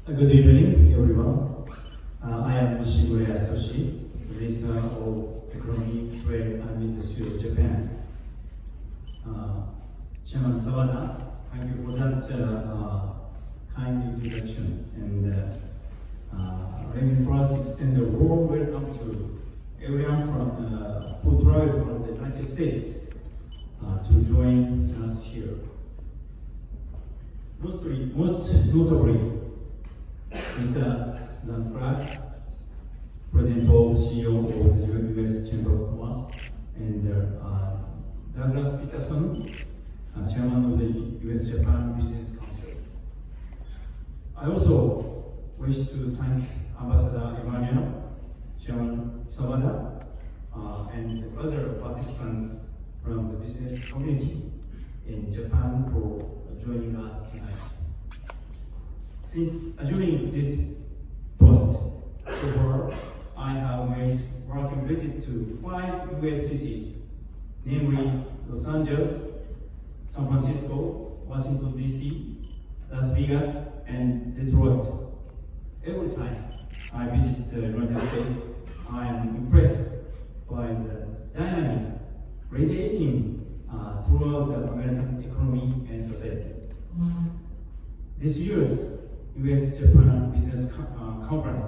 Good evening, everyone. I am Nishimura Yasutoshi, Minister of Economy, Trade and Industry of Japan. Chairman Sawada, thank you for that kind introduction. And let me first extend a warm welcome to everyone who traveled from the United States to join us here. Most notably, Mr. Sudan Clark, President of CEO of the U.S. Chamber of Commerce, and Douglas Peterson, Chairman of the U.S.-Japan Business Council. I also wish to thank Ambassador Emmanuel, Chairman Sawada, and other participants from the business community in Japan for joining us tonight. Since assuming this post, so far I have made working visit to 5 US cities, namely Los Angeles, San Francisco, Washington DC, Las Vegas, and Detroit. Every time I visit the United States, I am impressed by the dynamics radiating throughout the American economy and society. This year's U.S.-Japan Business Conference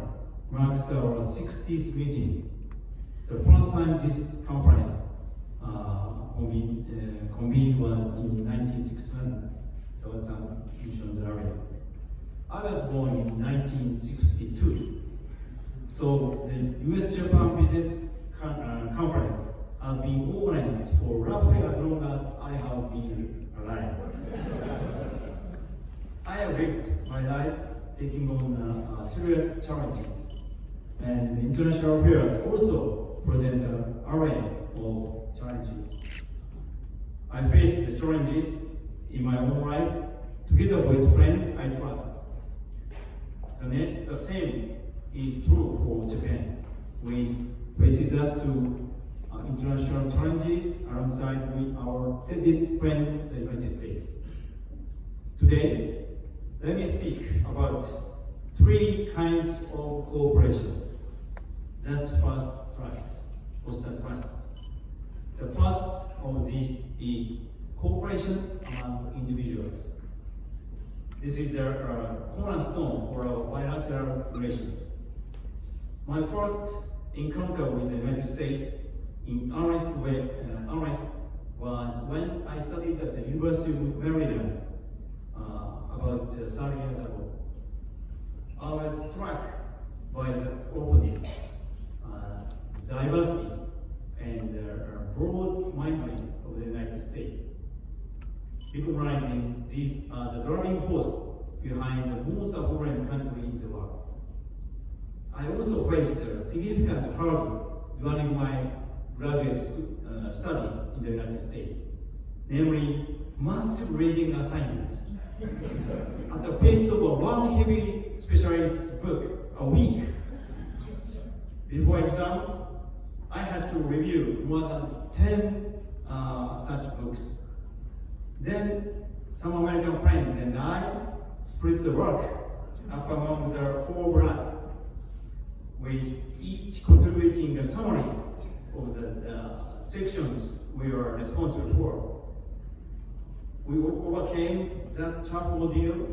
marks our 60th meeting. The first time this conference convened was in 1961, so as I mentioned earlier. I was born in 1962. So the U.S.-Japan Business Conference has been organized for roughly as long as I have been alive. I have lived my life taking on serious challenges, and international affairs also present an array of challenges. I face the challenges in my own life together with friends I trust. The same is true for Japan, which faces us to international challenges alongside with our steady friends, the United States. Today, let me speak about 3 kinds of cooperation that foster trust. The first of these is cooperation among individuals. This is a cornerstone for our bilateral relations. My first encounter with the United States in earnest was when I studied at the University of Maryland about 30 years ago. I was struck by the openness, the diversity, and the broad-mindedness of the United States, recognizing these as the driving force behind the most affluent country in the world. I also faced a significant hurdle during my graduate studies in the United States, namely massive reading assignments. At the pace of one heavy specialist book a week. Before exams, I had to review more than 10 such books. Then some American friends and I split the work up among the 4 brothers, with each contributing the summaries of the sections we were responsible for. We overcame that tough ordeal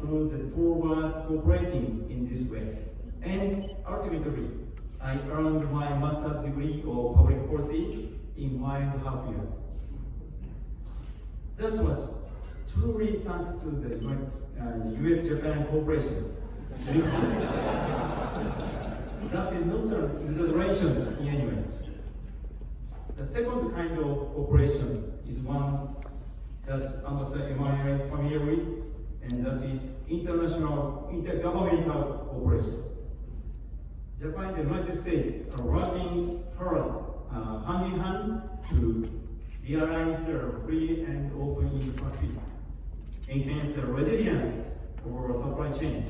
through the 4 of us cooperating in this way. And ultimately, I earned my master's degree of public policy in 1.5 years. That was truly thanks to the U.S.-Japan cooperation. That is not an exaggeration in any way. The second kind of cooperation is one that Ambassador Emmanuel is familiar with, and that is international intergovernmental cooperation. Japan and the United States are working hard, hand in hand, to realize a free and open Indo-Pacific, enhance the resilience of our supply chain,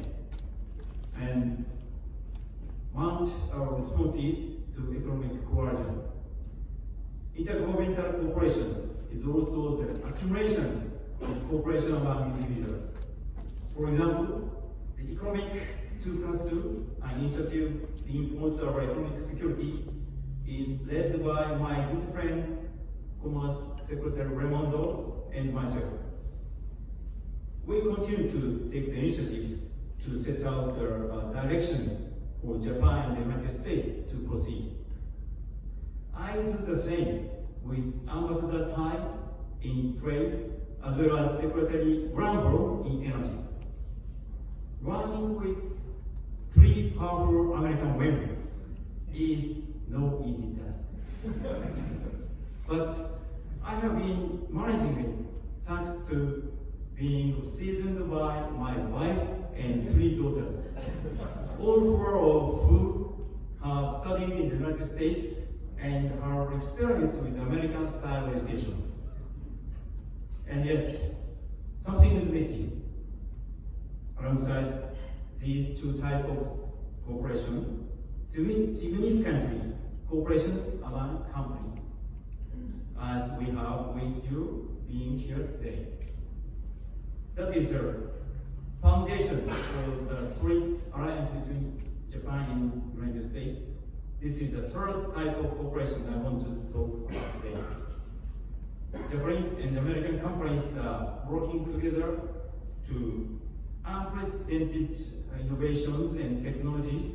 and mount our responses to economic coercion. Intergovernmental cooperation is also the accumulation of cooperation among individuals. For example, the Economic 2+2, an initiative to reinforce our economic security, is led by my good friend, Commerce Secretary Raimondo, and myself. We continue to take the initiatives to set out a direction for Japan and the United States to proceed. I do the same with Ambassador Tai in trade, as well as Secretary Granville in energy. Working with three powerful American women is no easy task. But I have been managing it thanks to being seasoned by my wife and three daughters, all four of whom have studied in the United States and are experienced with American style education. And yet, something is missing. Alongside these two types of cooperation, significantly cooperation among companies, as we have with you being here today. That is the foundation for the solid alliance between Japan and the United States. This is the third type of cooperation I want to talk about today. Japanese and American companies are working together to unprecedented innovations and technologies.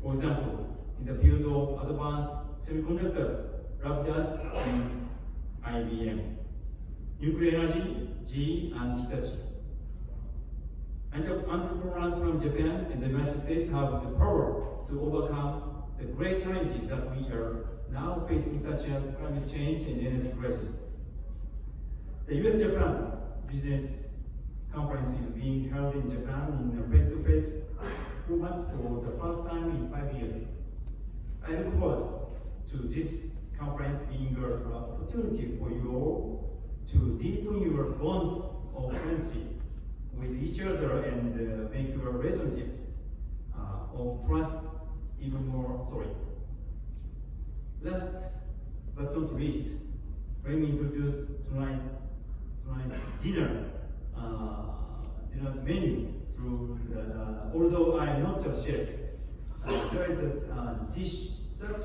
For example, in the field of advanced semiconductors, Rapidus and IBM, nuclear energy, GE and Hitachi. Entrepreneurs from Japan and the United States have the power to overcome the great challenges that we are now facing, such as climate change and energy crisis. The US-Japan Business Conference is being held in Japan in a face-to-face format for the first time in 5 years. I look forward to this conference being an opportunity for you all to deepen your bonds of friendship with each other and make your relationships of trust even more solid. Last but not least, let me introduce tonight's dinner's menu. Although I am not a chef, there is a dish that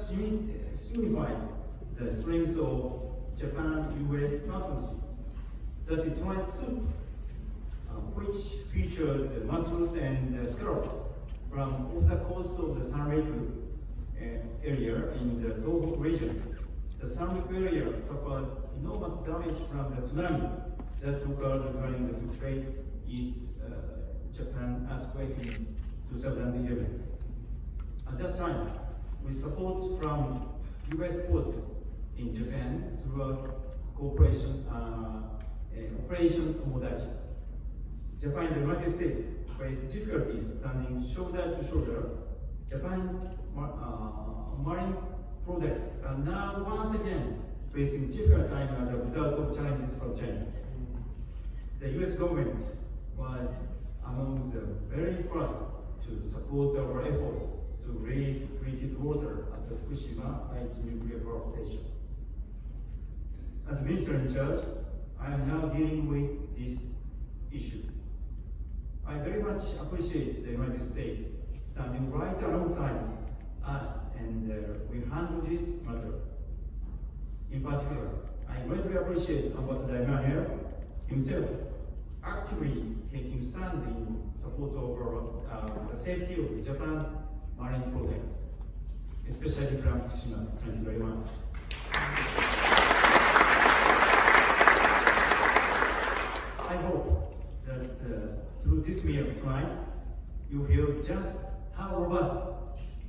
signifies the strength of Japan-US partnership. That is rice soup, which features mussels and scallops from off the coast of the Sanriku area in the Tohoku region. The Sanriku area suffered enormous damage from the tsunami that occurred during the Great East Japan earthquake in 2011. At that time, with support from US forces in Japan throughout cooperation, Operation Tomodachi, Japan and the United States faced difficulties standing shoulder to shoulder. Japan marine products are now once again facing difficult time as a result of challenges from China. The US government was among the very first to support our efforts to raise treated water at the Fukushima Daiichi nuclear power station. As Minister in charge, I am now dealing with this issue. I very much appreciate the United States standing right alongside us and we handle this matter. In particular, I greatly appreciate Ambassador Emmanuel himself actively taking stand in support of the safety of Japan's marine products, especially from Fukushima. Thank you very much. I hope that through this meal tonight, you feel just how robust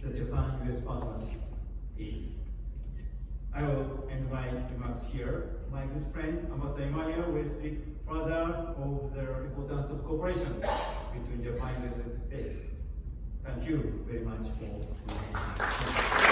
the Japan-US partnership is. I will end my remarks here. My good friend, Ambassador Emmanuel, will speak further of the importance of cooperation between Japan and the United States. Thank you very much for listening.